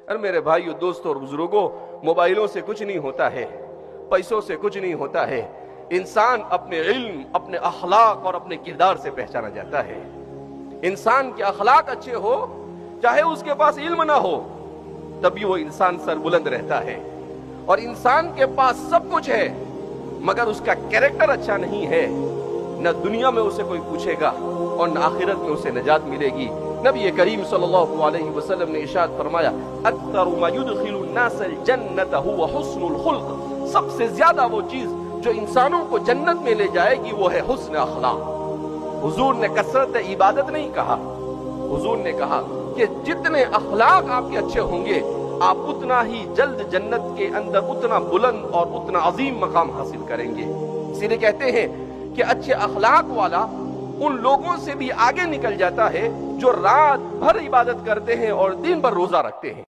اور میرے بھائیو، دوستوں اور بزرگوں، موبائلوں سے کچھ نہیں ہوتا ہے، پیسوں سے کچھ نہیں ہوتا ہے۔ انسان اپنے علم، اپنے اخلاق اور اپنے کردار سے پہچانا جاتا ہے۔ انسان کے اخلاق اچھے ہو، چاہے اس کے پاس علم نہ ہو، تبھی وہ انسان سر بلند رہتا ہے۔ اور انسان کے پاس سب کچھ ہے مگر اس کا کیریکٹر اچھا نہیں ہے، نہ دنیا میں اسے کوئی پوچھے گا اور نہ آخرت میں اسے نجات ملے گی۔ نبی کریم صلی اللہ علیہ وسلم نے ارشاد فرمایا، اکثر ما يدخل الناس الجنت هو حسن الخلق، سب سے زیادہ وہ چیز جو انسانوں کو جنت میں لے جائے گی وہ ہے حسن اخلاق۔ حضور نے کثرت عبادت نہیں کہا، حضور نے کہا کہ جتنے اخلاق آپ کے اچھے ہوں گے آپ اتنا ہی جلد جنت کے اندر اتنا بلند اور اتنا عظیم مقام حاصل کریں گے۔ اسی لیے کہتے ہیں کہ اچھے اخلاق والا ان لوگوں سے بھی آگے نکل جاتا ہے جو رات بھر عبادت کرتے ہیں اور دن بھر روزہ رکھتے ہیں۔